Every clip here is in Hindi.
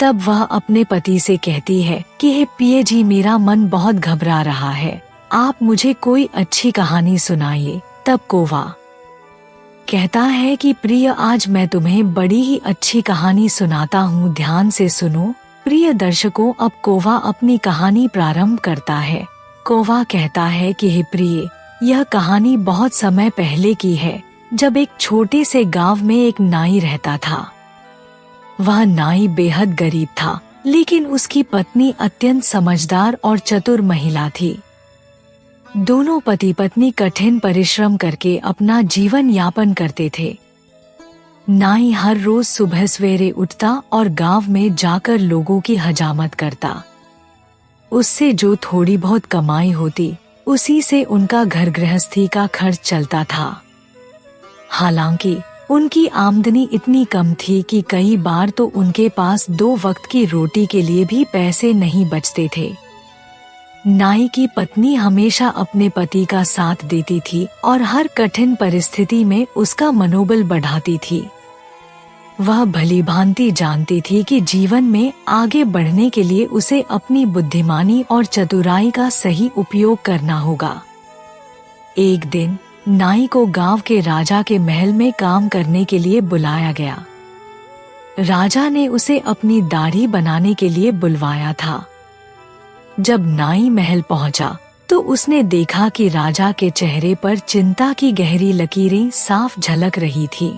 तब वह अपने पति से कहती है कि हे पिए जी, मेरा मन बहुत घबरा रहा है, आप मुझे कोई अच्छी कहानी सुनाइए। तब कौवा कहता है कि प्रिय, आज मैं तुम्हें बड़ी ही अच्छी कहानी सुनाता हूँ, ध्यान से सुनो। प्रिय दर्शकों, अब कौवा अपनी कहानी प्रारंभ करता है। कौवा कहता है कि हे प्रिय, यह कहानी बहुत समय पहले की है, जब एक छोटे से गांव में एक नाई रहता था। वह नाई बेहद गरीब था, लेकिन उसकी पत्नी अत्यंत समझदार और चतुर महिला थी। दोनों पति पत्नी कठिन परिश्रम करके अपना जीवन यापन करते थे। नाई हर रोज सुबह सवेरे उठता और गांव में जाकर लोगों की हजामत करता। उससे जो थोड़ी बहुत कमाई होती, उसी से उनका घर गृहस्थी का खर्च चलता था। हालांकि उनकी आमदनी इतनी कम थी कि कई बार तो उनके पास 2 वक्त की रोटी के लिए भी पैसे नहीं बचते थे। नाई की पत्नी हमेशा अपने पति का साथ देती थी और हर कठिन परिस्थिति में उसका मनोबल बढ़ाती थी। वह भली भांति जानती थी कि जीवन में आगे बढ़ने के लिए उसे अपनी बुद्धिमानी और चतुराई का सही उपयोग करना होगा। एक दिन नाई को गांव के राजा के महल में काम करने के लिए बुलाया गया। राजा ने उसे अपनी दाढ़ी बनाने के लिए बुलवाया था। जब नाई महल पहुंचा तो उसने देखा कि राजा के चेहरे पर चिंता की गहरी लकीरें साफ झलक रही थी।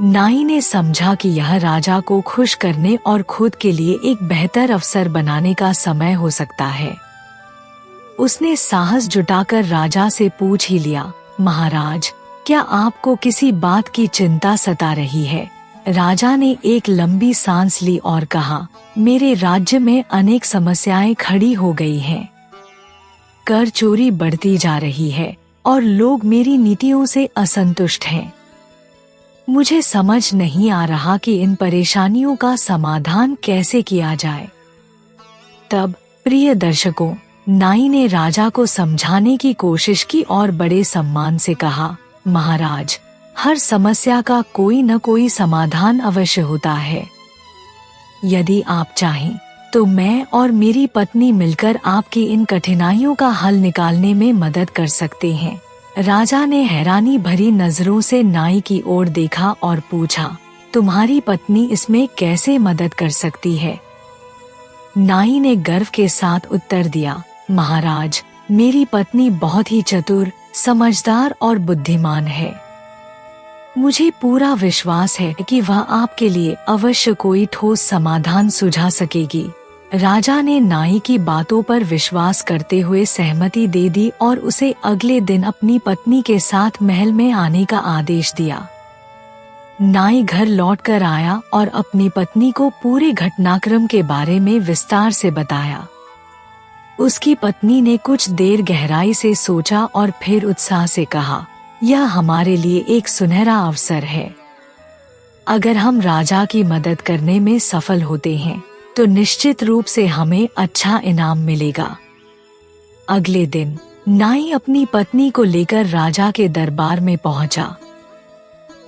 नाई ने समझा कि यह राजा को खुश करने और खुद के लिए एक बेहतर अवसर बनाने का समय हो सकता है। उसने साहस जुटाकर राजा से पूछ ही लिया, महाराज, क्या आपको किसी बात की चिंता सता रही है? राजा ने एक लंबी सांस ली और कहा, मेरे राज्य में अनेक समस्याएं खड़ी हो गई हैं। कर चोरी बढ़ती जा रही है और लोग मेरी नीतियों से असंतुष्ट हैं। मुझे समझ नहीं आ रहा कि इन परेशानियों का समाधान कैसे किया जाए। तब प्रिय दर्शकों, नाई ने राजा को समझाने की कोशिश की और बड़े सम्मान से कहा, महाराज, हर समस्या का कोई न कोई समाधान अवश्य होता है। यदि आप चाहें तो मैं और मेरी पत्नी मिलकर आपकी इन कठिनाइयों का हल निकालने में मदद कर सकते हैं। राजा ने हैरानी भरी नजरों से नाई की ओर देखा और पूछा, तुम्हारी पत्नी इसमें कैसे मदद कर सकती है? नाई ने गर्व के साथ उत्तर दिया, महाराज, मेरी पत्नी बहुत ही चतुर, समझदार और बुद्धिमान है। मुझे पूरा विश्वास है कि वह आपके लिए अवश्य कोई ठोस समाधान सुझा सकेगी। राजा ने नाई की बातों पर विश्वास करते हुए सहमति दे दी और उसे अगले दिन अपनी पत्नी के साथ महल में आने का आदेश दिया। नाई घर लौटकर आया और अपनी पत्नी को पूरे घटनाक्रम के बारे में विस्तार से बताया। उसकी पत्नी ने कुछ देर गहराई से सोचा और फिर उत्साह से कहा, यह हमारे लिए एक सुनहरा अवसर है। अगर हम राजा की मदद करने में सफल होते हैं तो निश्चित रूप से हमें अच्छा इनाम मिलेगा। अगले दिन नाई अपनी पत्नी को लेकर राजा के दरबार में पहुंचा।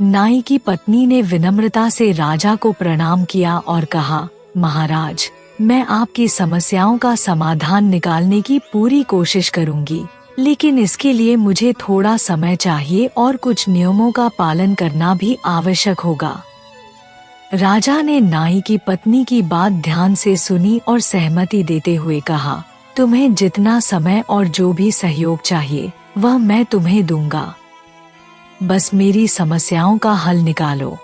नाई की पत्नी ने विनम्रता से राजा को प्रणाम किया और कहा, महाराज, मैं आपकी समस्याओं का समाधान निकालने की पूरी कोशिश करूंगी, लेकिन इसके लिए मुझे थोड़ा समय चाहिए और कुछ नियमों का पालन करना भी आवश्यक होगा। राजा ने नाई की पत्नी की बात ध्यान से सुनी और सहमति देते हुए कहा, तुम्हें जितना समय और जो भी सहयोग चाहिए वह मैं तुम्हें दूंगा। बस मेरी समस्याओं का हल निकालो।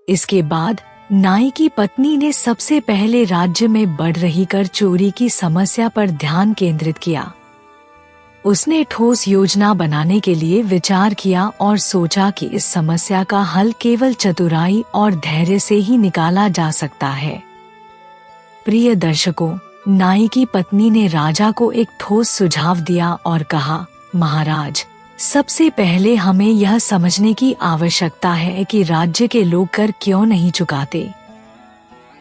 इसके बाद नाई की पत्नी ने सबसे पहले राज्य में बढ़ रही कर चोरी की समस्या पर ध्यान केंद्रित किया। उसने ठोस योजना बनाने के लिए विचार किया और सोचा कि इस समस्या का हल केवल चतुराई और धैर्य से ही निकाला जा सकता है। प्रिय दर्शकों, नाई की पत्नी ने राजा को एक ठोस सुझाव दिया और कहा, महाराज, सबसे पहले हमें यह समझने की आवश्यकता है कि राज्य के लोग कर क्यों नहीं चुकाते।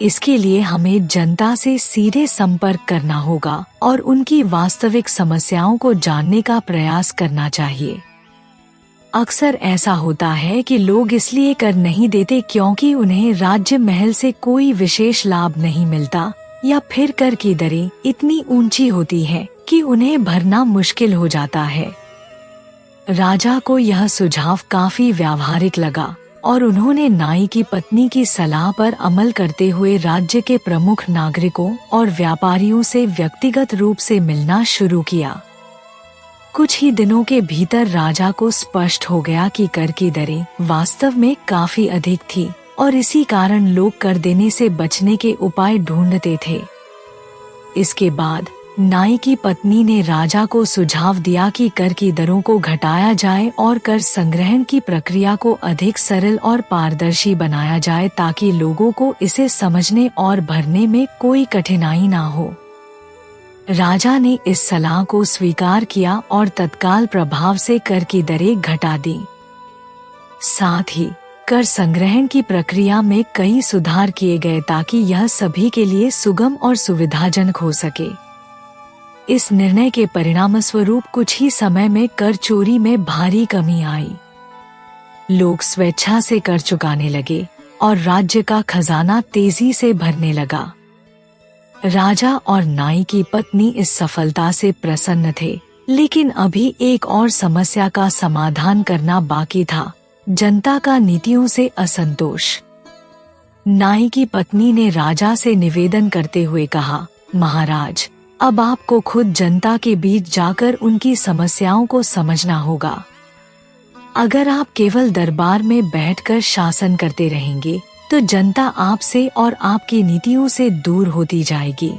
इसके लिए हमें जनता से सीधे संपर्क करना होगा और उनकी वास्तविक समस्याओं को जानने का प्रयास करना चाहिए। अक्सर ऐसा होता है कि लोग इसलिए कर नहीं देते क्योंकि उन्हें राज्य महल से कोई विशेष लाभ नहीं मिलता, या फिर कर की दरें इतनी ऊंची होती है कि उन्हें भरना मुश्किल हो जाता है। राजा को यह सुझाव काफी व्यावहारिक लगा और उन्होंने नाई की पत्नी की सलाह पर अमल करते हुए राज्य के प्रमुख नागरिकों और व्यापारियों से व्यक्तिगत रूप से मिलना शुरू किया। कुछ ही दिनों के भीतर राजा को स्पष्ट हो गया कि कर की दरें वास्तव में काफी अधिक थी और इसी कारण लोग कर देने से बचने के उपाय ढूंढते थे। इसके बाद नाई की पत्नी ने राजा को सुझाव दिया कि कर की दरों को घटाया जाए और कर संग्रहण की प्रक्रिया को अधिक सरल और पारदर्शी बनाया जाए ताकि लोगों को इसे समझने और भरने में कोई कठिनाई ना हो। राजा ने इस सलाह को स्वीकार किया और तत्काल प्रभाव से कर की दरें घटा दी। साथ ही कर संग्रहण की प्रक्रिया में कई सुधार किए गए ताकि यह सभी के लिए सुगम और सुविधाजनक हो सके। इस निर्णय के परिणामस्वरूप कुछ ही समय में कर चोरी में भारी कमी आई। लोग स्वेच्छा से कर चुकाने लगे और राज्य का खजाना तेजी से भरने लगा। राजा और नाई की पत्नी इस सफलता से प्रसन्न थे, लेकिन अभी एक और समस्या का समाधान करना बाकी था, जनता का नीतियों से असंतोष। नाई की पत्नी ने राजा से निवेदन करते हुए कहा, महाराज, अब आपको खुद जनता के बीच जाकर उनकी समस्याओं को समझना होगा। अगर आप केवल दरबार में बैठकर शासन करते रहेंगे तो जनता आपसे और आपकी नीतियों से दूर होती जाएगी।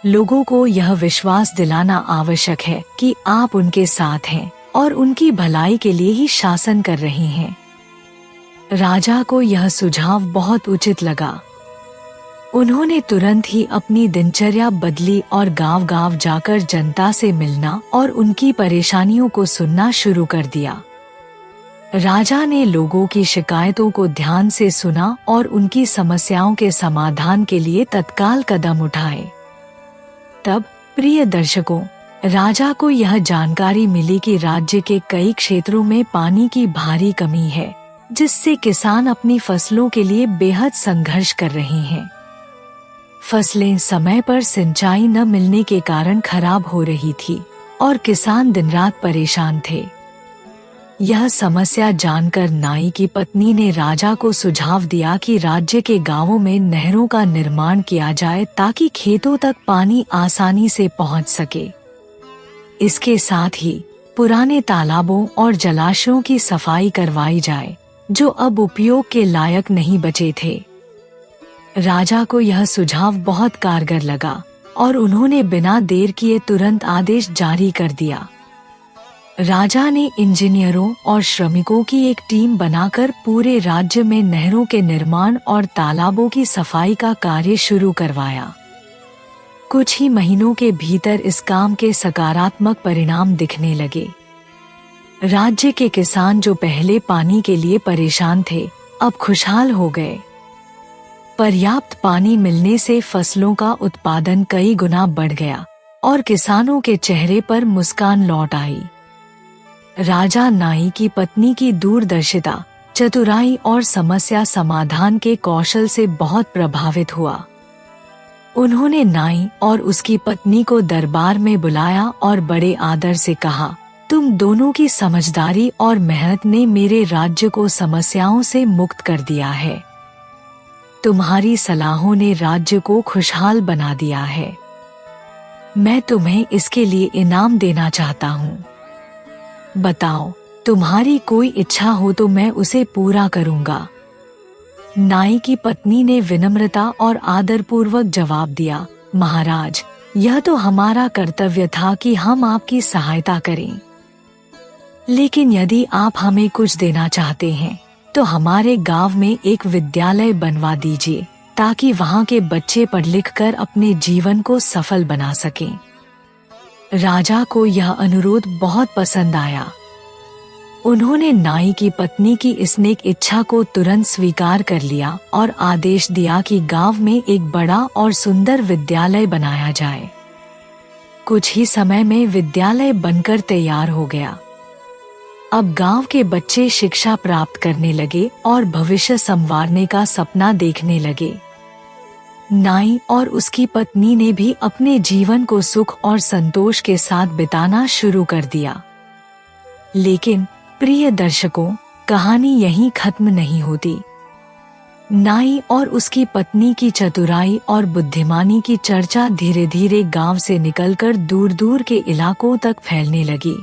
लोगों को यह विश्वास दिलाना आवश्यक है कि आप उनके साथ हैं और उनकी भलाई के लिए ही शासन कर रहे हैं। राजा को यह सुझाव बहुत उचित लगा। उन्होंने तुरंत ही अपनी दिनचर्या बदली और गांव-गांव जाकर जनता से मिलना और उनकी परेशानियों को सुनना शुरू कर दिया। राजा ने लोगों की शिकायतों को ध्यान से सुना और उनकी समस्याओं के समाधान के लिए तत्काल कदम उठाए। तब प्रिय दर्शकों, राजा को यह जानकारी मिली कि राज्य के कई क्षेत्रों में पानी की भारी कमी है, जिससे किसान अपनी फसलों के लिए बेहद संघर्ष कर रहे हैं। फसलें समय पर सिंचाई न मिलने के कारण खराब हो रही थी और किसान दिन रात परेशान थे। यह समस्या जानकर नाई की पत्नी ने राजा को सुझाव दिया कि राज्य के गांवों में नहरों का निर्माण किया जाए ताकि खेतों तक पानी आसानी से पहुंच सके। इसके साथ ही पुराने तालाबों और जलाशयों की सफाई करवाई जाए, जो अब उपयोग के लायक नहीं बचे थे। राजा को यह सुझाव बहुत कारगर लगा और उन्होंने बिना देर किए तुरंत आदेश जारी कर दिया। राजा ने इंजीनियरों और श्रमिकों की एक टीम बनाकर पूरे राज्य में नहरों के निर्माण और तालाबों की सफाई का कार्य शुरू करवाया। कुछ ही महीनों के भीतर इस काम के सकारात्मक परिणाम दिखने लगे। राज्य के किसान जो पहले पानी के लिए परेशान थे, अब खुशहाल हो गए। पर्याप्त पानी मिलने से फसलों का उत्पादन कई गुना बढ़ गया और किसानों के चेहरे पर मुस्कान लौट आई। राजा नाई की पत्नी की दूरदर्शिता, चतुराई और समस्या समाधान के कौशल से बहुत प्रभावित हुआ। उन्होंने नाई और उसकी पत्नी को दरबार में बुलाया और बड़े आदर से कहा, तुम दोनों की समझदारी और मेहनत ने मेरे राज्य को समस्याओं से मुक्त कर दिया है। तुम्हारी सलाहों ने राज्य को खुशहाल बना दिया है। मैं तुम्हें इसके लिए इनाम देना चाहता हूँ। बताओ, तुम्हारी कोई इच्छा हो तो मैं उसे पूरा करूँगा। नाई की पत्नी ने विनम्रता और आदरपूर्वक जवाब दिया, महाराज, यह तो हमारा कर्तव्य था कि हम आपकी सहायता करें। लेकिन यदि आप हमें कुछ देना चाहते हैं तो हमारे गांव में एक विद्यालय बनवा दीजिए ताकि वहां के बच्चे पढ़ लिख कर अपने जीवन को सफल बना सकें। राजा को यह अनुरोध बहुत पसंद आया। उन्होंने नाई की पत्नी की इस नेक इच्छा को तुरंत स्वीकार कर लिया और आदेश दिया कि गांव में एक बड़ा और सुंदर विद्यालय बनाया जाए। कुछ ही समय में विद्यालय बनकर तैयार हो गया। अब गांव के बच्चे शिक्षा प्राप्त करने लगे और भविष्य संवारने का सपना देखने लगे। नाई और उसकी पत्नी ने भी अपने जीवन को सुख और संतोष के साथ बिताना शुरू कर दिया। लेकिन प्रिय दर्शकों, कहानी यहीं खत्म नहीं होती। नाई और उसकी पत्नी की चतुराई और बुद्धिमानी की चर्चा धीरे धीरे गांव से निकलकर दूर दूर के इलाकों तक फैलने लगी।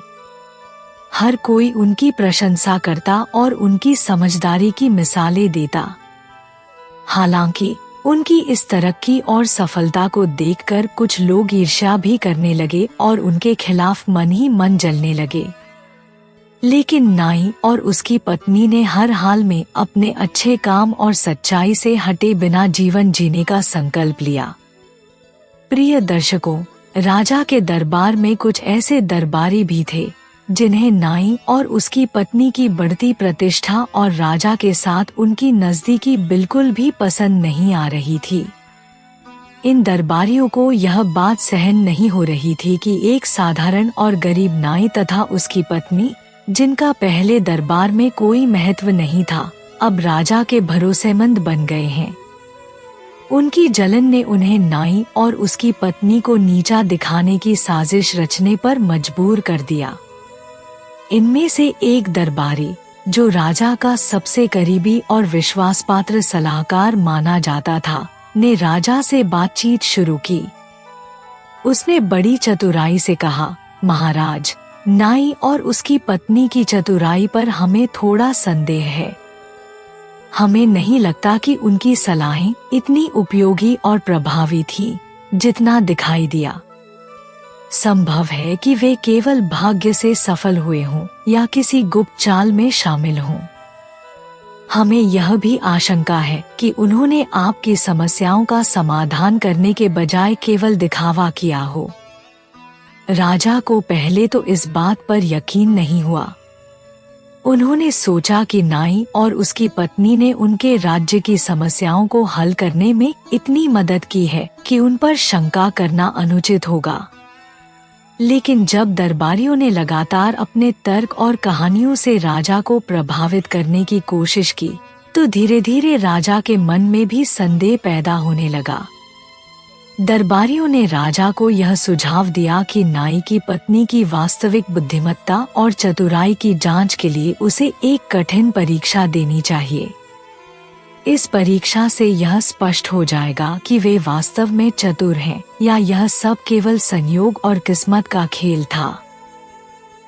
हर कोई उनकी प्रशंसा करता और उनकी समझदारी की मिसालें देता। हालांकि उनकी इस तरक्की और सफलता को देखकर कुछ लोग ईर्ष्या भी करने लगे और उनके खिलाफ मन ही मन जलने लगे। लेकिन नाई और उसकी पत्नी ने हर हाल में अपने अच्छे काम और सच्चाई से हटे बिना जीवन जीने का संकल्प लिया। प्रिय दर्शकों, राजा के दरबार में कुछ ऐसे दरबारी भी थे जिन्हें नाई और उसकी पत्नी की बढ़ती प्रतिष्ठा और राजा के साथ उनकी नजदीकी बिल्कुल भी पसंद नहीं आ रही थी। इन दरबारियों को यह बात सहन नहीं हो रही थी कि एक साधारण और गरीब नाई तथा उसकी पत्नी, जिनका पहले दरबार में कोई महत्व नहीं था, अब राजा के भरोसेमंद बन गए हैं। उनकी जलन ने उन्हें नाई और उसकी पत्नी को नीचा दिखाने की साजिश रचने पर मजबूर कर दिया। इनमें से एक दरबारी, जो राजा का सबसे करीबी और विश्वासपात्र सलाहकार माना जाता था, ने राजा से बातचीत शुरू की। उसने बड़ी चतुराई से कहा, महाराज, नाई और उसकी पत्नी की चतुराई पर हमें थोड़ा संदेह है। हमें नहीं लगता कि उनकी सलाहें इतनी उपयोगी और प्रभावी थी जितना दिखाई दिया। संभव है कि वे केवल भाग्य से सफल हुए हों या किसी गुप्त चाल में शामिल हों। हमें यह भी आशंका है कि उन्होंने आपकी समस्याओं का समाधान करने के बजाय केवल दिखावा किया हो। राजा को पहले तो इस बात पर यकीन नहीं हुआ। उन्होंने सोचा कि नाई और उसकी पत्नी ने उनके राज्य की समस्याओं को हल करने में इतनी मदद की है कि उन पर शंका करना अनुचित होगा। लेकिन जब दरबारियों ने लगातार अपने तर्क और कहानियों से राजा को प्रभावित करने की कोशिश की, तो धीरे धीरे राजा के मन में भी संदेह पैदा होने लगा। दरबारियों ने राजा को यह सुझाव दिया कि नाई की पत्नी की वास्तविक बुद्धिमत्ता और चतुराई की जांच के लिए उसे एक कठिन परीक्षा देनी चाहिए। इस परीक्षा से यह स्पष्ट हो जाएगा कि वे वास्तव में चतुर हैं या यह सब केवल संयोग और किस्मत का खेल था।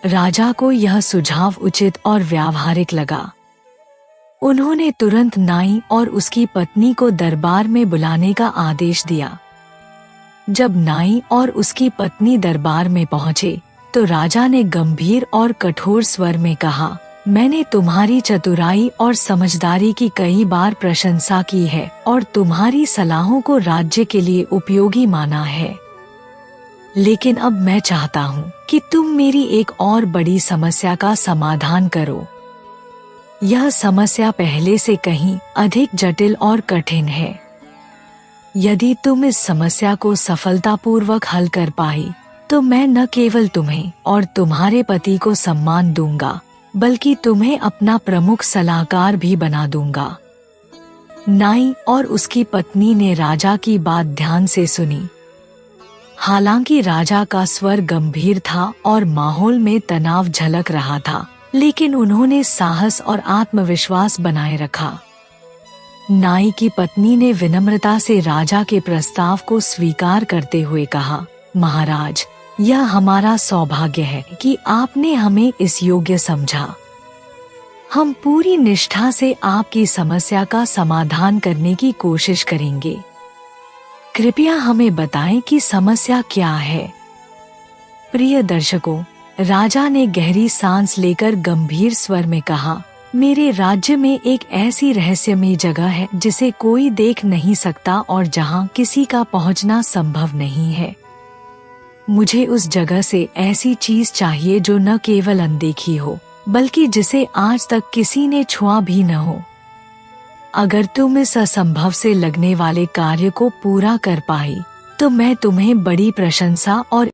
राजा को यह सुझाव उचित और व्यावहारिक लगा। उन्होंने तुरंत नाई और उसकी पत्नी को दरबार में बुलाने का आदेश दिया। जब नाई और उसकी पत्नी दरबार में पहुंचे, तो राजा ने गंभीर और कठोर स्वर में कहा, मैंने तुम्हारी चतुराई और समझदारी की कई बार प्रशंसा की है और तुम्हारी सलाहों को राज्य के लिए उपयोगी माना है। लेकिन अब मैं चाहता हूँ कि तुम मेरी एक और बड़ी समस्या का समाधान करो। यह समस्या पहले से कहीं अधिक जटिल और कठिन है। यदि तुम इस समस्या को सफलतापूर्वक हल कर पाई, तो मैं न केवल तुम्हें और तुम्हारे पति को सम्मान दूंगा, बल्कि तुम्हें अपना प्रमुख सलाहकार भी बना दूंगा। नाई और उसकी पत्नी ने राजा की बात ध्यान से सुनी। हालांकि राजा का स्वर गंभीर था और माहौल में तनाव झलक रहा था, लेकिन उन्होंने साहस और आत्मविश्वास बनाए रखा। नाई की पत्नी ने विनम्रता से राजा के प्रस्ताव को स्वीकार करते हुए कहा, महाराज, यह हमारा सौभाग्य है कि आपने हमें इस योग्य समझा। हम पूरी निष्ठा से आपकी समस्या का समाधान करने की कोशिश करेंगे। कृपया हमें बताएं कि समस्या क्या है। प्रिय दर्शकों, राजा ने गहरी सांस लेकर गंभीर स्वर में कहा, मेरे राज्य में एक ऐसी रहस्यमयी जगह है जिसे कोई देख नहीं सकता और जहां किसी का पहुंचना संभव नहीं है। मुझे उस जगह से ऐसी चीज चाहिए जो न केवल अनदेखी हो, बल्कि जिसे आज तक किसी ने छुआ भी न हो। अगर तुम इस असंभव से लगने वाले कार्य को पूरा कर पाई, तो मैं तुम्हें बड़ी प्रशंसा और